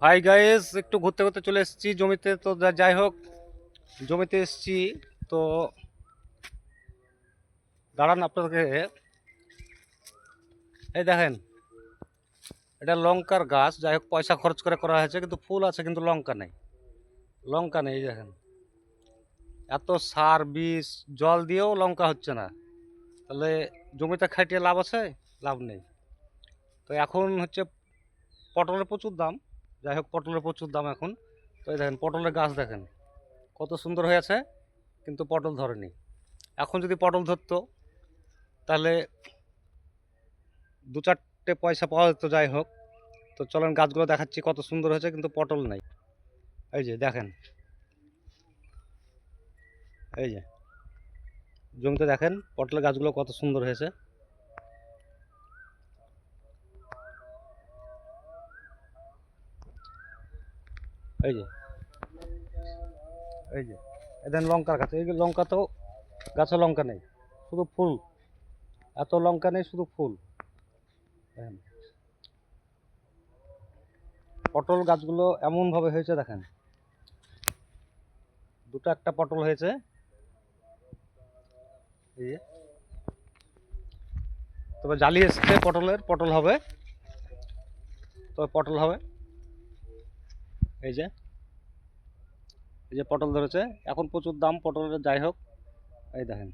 Hi guys, একটু ঘুরতে ঘুরতে চলে এসেছি জমিতে। তো যাই হোক, জমিতে এসেছি। তো দাঁড়ান, আপনাদেরকে এই দেখেন, এটা লঙ্কার গাছ। যাই হোক, পয়সা খরচ করে করা হয়েছে, কিন্তু ফুল আছে কিন্তু লঙ্কা নেই। লঙ্কা নেই, এই দেখেন। এত সার বিষ জল দিয়েও লঙ্কা হচ্ছে না, তাহলে জমিতে খাটিয়ে লাভ আছে? লাভ নেই। তো এখন হচ্ছে পটলের প্রচুর দাম। যাই হোক, পটলের প্রচুর দাম এখন। তো এই দেখেন, পটলের গাছ দেখেন কত সুন্দর হয়েছে, কিন্তু পটল ধরেনি। এখন যদি পটল ধরতো তাহলে দু চারটে পয়সা পাওয়া যেত। যাই হোক, তো চলেন গাছগুলো দেখাচ্ছি কত সুন্দর হয়েছে, কিন্তু পটল নাই। এই যে দেখেন, এই যে জমিতে দেখেন পটলের গাছগুলো কত সুন্দর হয়েছে। এই যে, এই যে এই দেখেন লঙ্কার গাছ, এই লঙ্কা তো গাছে লঙ্কা নেই, শুধু ফুল। এত লঙ্কা নেই, শুধু ফুল। দেখেন পটল গাছগুলো এমনভাবে হয়েছে, দেখেন দুটো একটা পটল হয়েছে। এই যে, তবে জালি এসছে পটলের, পটল হবে, তবে পটল হবে। এই যে, এই যে পটল ধরেছে, এখন প্রচুর দাম পটলের। যাই হোক, এই দেখেন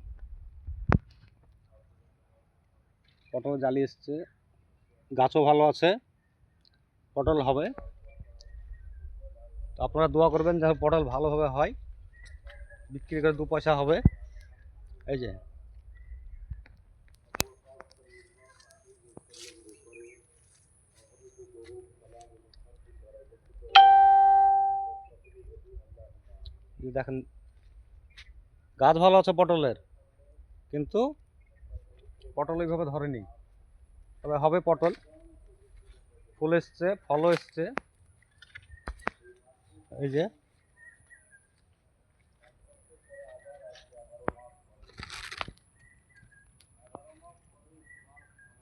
পটল জালি এসছে, গাছও ভালো আছে, পটল হবে। তো আপনারা দোয়া করবেন যেন পটল ভালোভাবে হয়, বিক্রি করে দু পয়সা হবে। এই যে, দেখেন গাছ ভালো আছে পটলের, কিন্তু পটল এইভাবে ধরেনি। তবে হবে পটল, ফুল এসছে, ফলও এসছে। এই যে,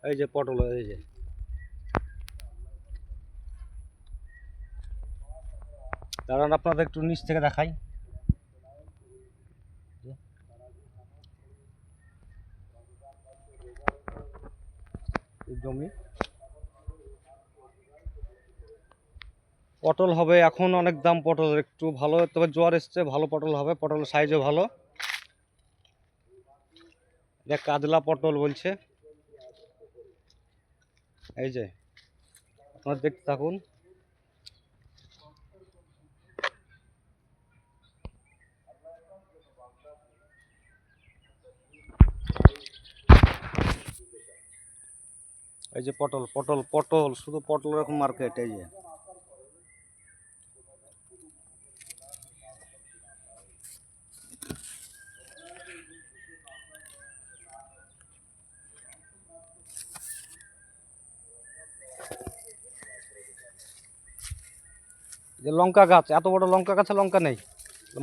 এই যে পটল, এই যে দাঁড়ান আপনাদের একটু নিচ থেকে দেখাই। জমি পটল হবে এখন, অনেক দাম পটলের, একটু ভালো। তবে জোয়ার এসছে, ভালো পটল হবে, পটলের সাইজও ভালো। এটা কাজলা পটল বলছে। এই যে, আপনারা দেখতে থাকুন। এই যে পটল, পটল, পটল, শুধু পটল এরকম মার্কেট। এই যে, যে লঙ্কা গাছ, এত বড় লঙ্কা গাছে লঙ্কা নেই,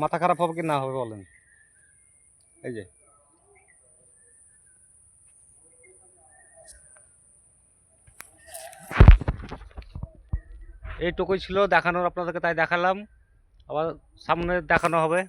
মাথা খারাপ হবে কি না হবে বলেন। এই যে, এইটুকুই ছিল দেখানোর আপনাদেরকে, তাই দেখালাম। আবার সামনে দেখানো হবে।